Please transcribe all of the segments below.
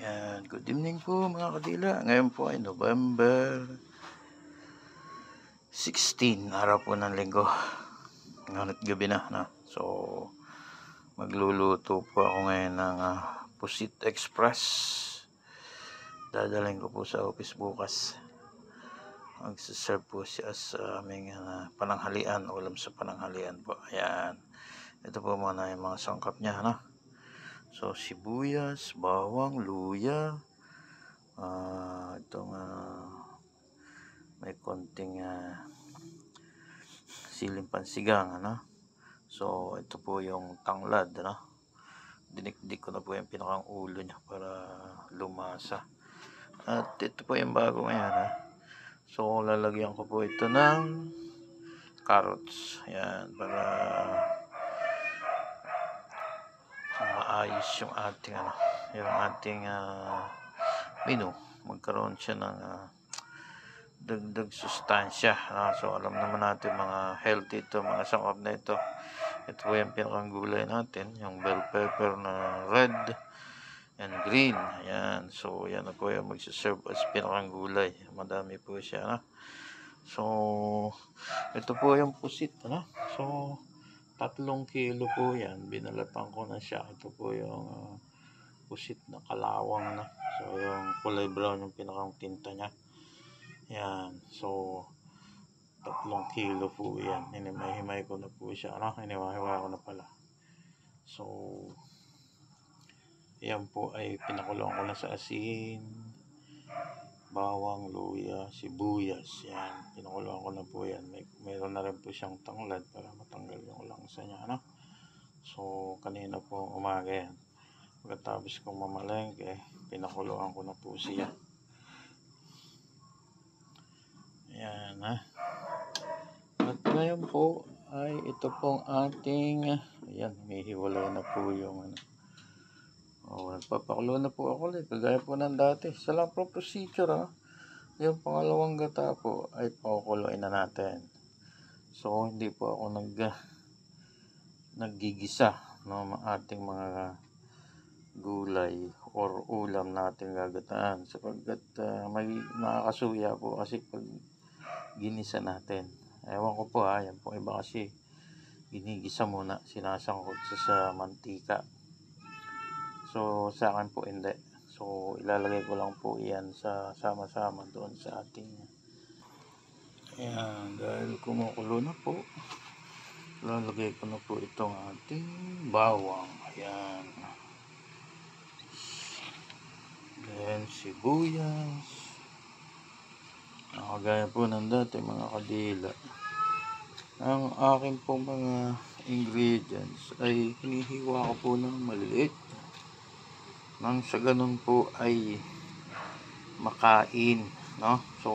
Yan, good evening po mga kadila. Ngayon po ay November 16, araw po ng linggo. Nganit gabi na. So, magluluto po ako ngayon ng Pusit Express. Dadalhin ko po sa office bukas. Magsaserve po siya sa aming pananghalian, ulam sa pananghalian po. Ayan. Ito po muna yung mga sangkap niya, So, sibuyas, bawang, luya, itong may konting siling pansigang, So, ito po yung tanglad, Dinikdik ko na po yung pinakang ulo niya para lumasa. At ito po yung bago ngayon, So, lalagyan ko po ito ng carrots. Ayan, para maayos yung ating menu. Magkaroon siya ng dagdag sustansya. So, alam naman natin mga healthy ito, mga sangkap na ito. Ito po yung pinakang gulay natin, yung bell pepper na red and green. Ayan. So, yan na po yung magsaserve as pinakang gulay. Madami po siya, So, ito po yung pusit, So, 3 kilo po yan. Binalatan ko na siya. Ito po yung pusit na kalawang na. So, yung kulay brown yung pinakang tinta niya. Yan. So, 3 kilo po yan. Hinimay-himay ko na po siya. Hiniwa-hiwa ko na pala. So, yan po ay pinakulong ko na sa asin, bawang, luya, sibuyas. Yan. Pinakulong ko na po yan. Mayroon na rin po siyang tanglad para matanggal yung langsa niya. So, kanina po umaga yan. Pagkatapos kong mamalengke, pinakuloan ko na po siya. Ayan, At ngayon po ay ito pong ating, ayan, may hiwalay na po yung nagpapakulo na po ako ulit. Kagaya po ng dati. Sa lang po procedure, Yung pangalawang gata po ay pakukuloyin na natin. So, hindi po ako naggigisa ating mga gulay or ulam natin gagataan sapagkat may nakakasuya po kasi pag ginisa natin. Ewan ko po yan po iba kasi ginigisa muna, sinasangkot sa mantika. So, sa akin po hindi. So, ilalagay ko lang po yan sa sama-sama doon sa ating. Ayan, dahil kumukulo na po, lalagay ko na po itong ating bawang. Ayan. Then, sibuyas. Nakagaya po ng dati mga kadila. Ang aking po mga ingredients ay hinihiwa ko po ng maliliit. Nang sa ganun po ay makain, So,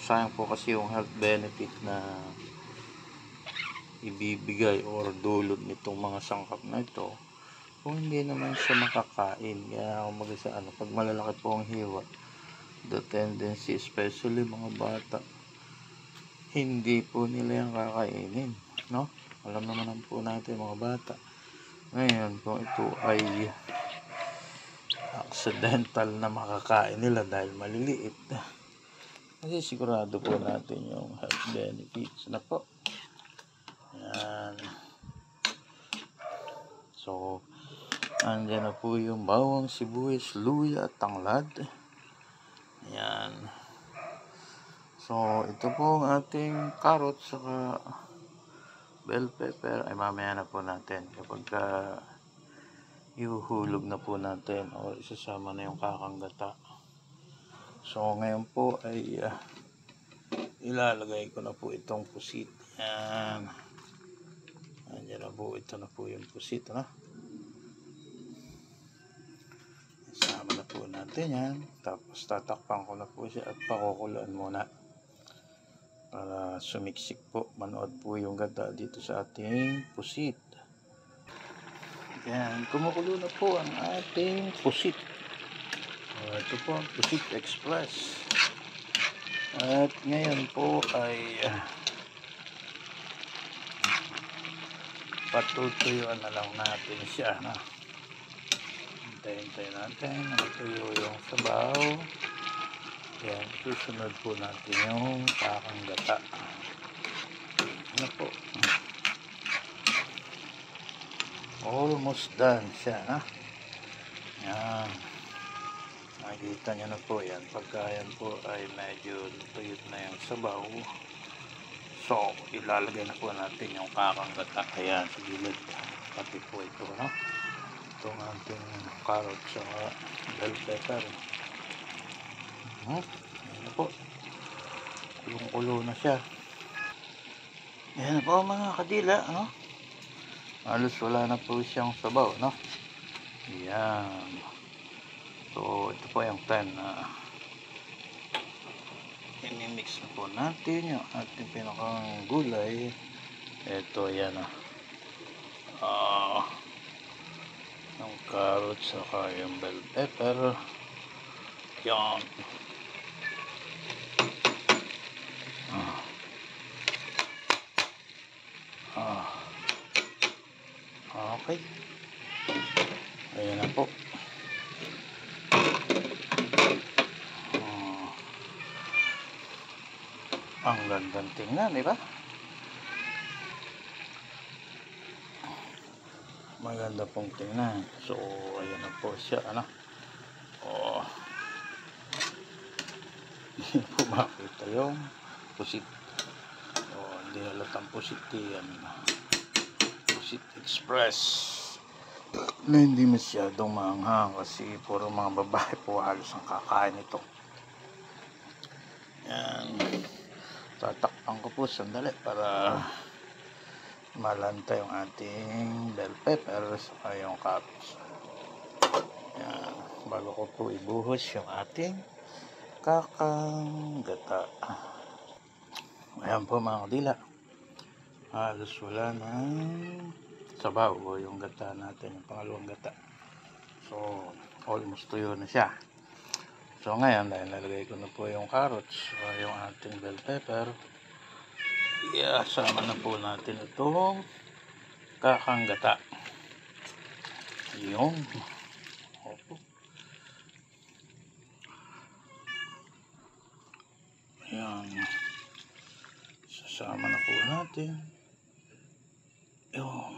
sayang po kasi yung health benefit na ibibigay or dulot nitong mga sangkap na ito kung hindi naman siya makakain. Kaya pag malalaki po ang hiwa, the tendency, especially mga bata, hindi po nila yan kakainin, Alam naman po natin mga bata. Ngayon, kung ito ay accidental na makakain nila dahil maliliit, kasi sigurado po natin yung health benefits na po. Ayan. So, andyan na po yung bawang, sibuyas, luya at tanglad. Ayan. So, ito po ang ating carrots saka bell pepper ay mamaya na po natin kapag ihuhulog na po natin o isasama na yung kakanggata. So, ngayon po ay ilalagay ko na po itong pusit. Ayan. Ayan na po. Ito na po yung pusit. Isama na po natin yan. Tapos tatakpan ko na po siya at pakukulaan muna. Para sumiksik po. Manood po yung gata dito sa ating pusit. Ayan. Kumukulo na po ang ating pusit. Ito po ang Pusit Express. At ngayon po ay patutuyuan na lang natin siya. hintay natin. Natuyo yung sabaw. Yan, susunod po natin yung kakang gata. Ano po? Almost done siya, ha? Yan. Nakikita nyo na po yan. Pagka yan po ay medyo tuyot na yung sabaw. So, ilalagay na po natin yung kakang gata. Ayan, sa gilid. Pati po ito, no? Itong ating carrots sa bell pepper. Ayan po. Kulong-kulo na siya. Ayan po mga kadila, no? Halos wala na po siyang sabaw, no? Ayan. So, ito po yung time na i-mix na po natin yung ating pinakang gulay. Ito, yan yung carrots saka yung bell pepper. Yan. Okay. Ayan na po. Ang gandang tingnan, di ba? Maganda pong tingnan. So, ayan na po siya, ano? Hindi po makita yung pusit. Hindi halatang pusit yan. Pusit Express. Na hindi masyadong maanghang kasi puro mga babae po halos ang kakain ito. Yan. Tatakpan ko po sandali para malanta yung ating bell pepper saka yung carrots. Yan. Bago ko po ibuhos yung ating kakang gata. Ayan po mga kadila. Halos wala na sabaw o yung gata natin, yung pangalawang gata. So, almost tuyo na siya. So ngayon, dahil nalagay ko na po yung carrots o yung ating bell pepper, iasama na po natin itong kakang gata. Yung opo. Ayan. Sasama na po natin yung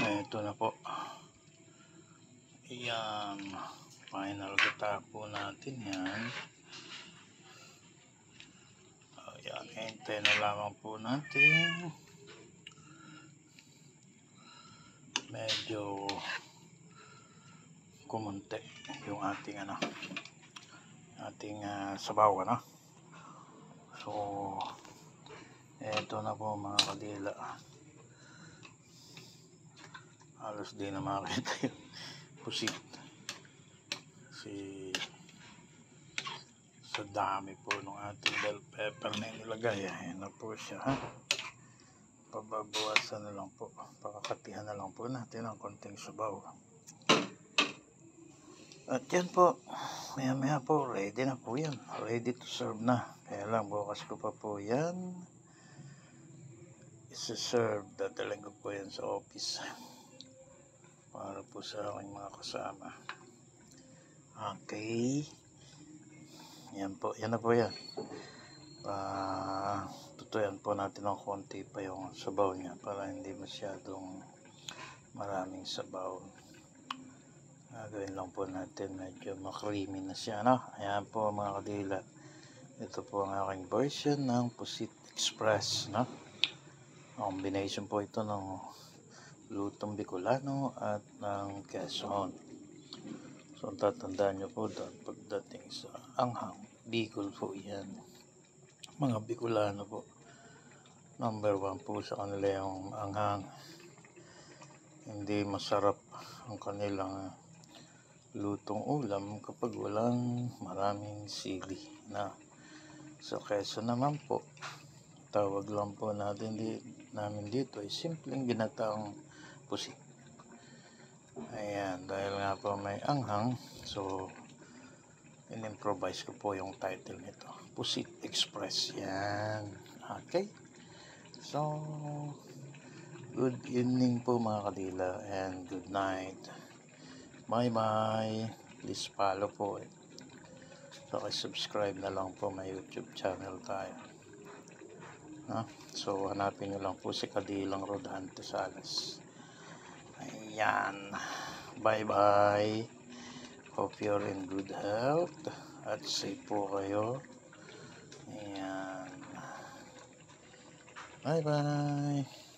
ito na po. Ayan. Final gata po natin yan. Ayan. Hintay na lamang po natin. Medyo kumunti yung ating sabaw, So, eto na po mga kadila. Halos di na makita yung pusit. Kasi sa dami po ng ating bell pepper na inilagay. Ayan na po siya, Pababawasan na lang po. Pakakatihan na lang po natin ang konting sabaw. At yan po. Maya maya po. Ready na po yan. Ready to serve na. Kaya lang bukas ko pa po yan isa-serve. Dadaling ko po yan sa office. Para po sa aking mga kasama. Okay. Yan po. Yan na po yan. Tutuyan po natin ng konti pa yung sabaw niya para hindi masyadong maraming sabaw. Gawin lang po natin medyo makrimi na siya, Ayan po mga kadila. Ito po ang aking version ng Pusit Express, Combination po ito ng lutong Bicolano at ng Quezon. So tatandaan nyo po doon pagdating sa anghang, Bicol po yan. Mga Bicolano po, number 1 po sa kanila yung anghang. Hindi masarap ang kanilang lutong ulam kapag walang maraming sili, Sa Quezon naman po, tawag lang po namin dito ay simpleng ginataang pusit. Ayan, dahil nga po may anghang, so in-improvise ko po yung title nito, Pusit Express. Yan. Okay. So, Good evening po mga kadila and good night. Bye. Please follow po. Subscribe na lang po may YouTube channel tayo. So hanapin nyo lang po si Kadilang Rodante Salas. Ayan. Bye. Hope you're in good health at safe po kayo. Ayan. Bye.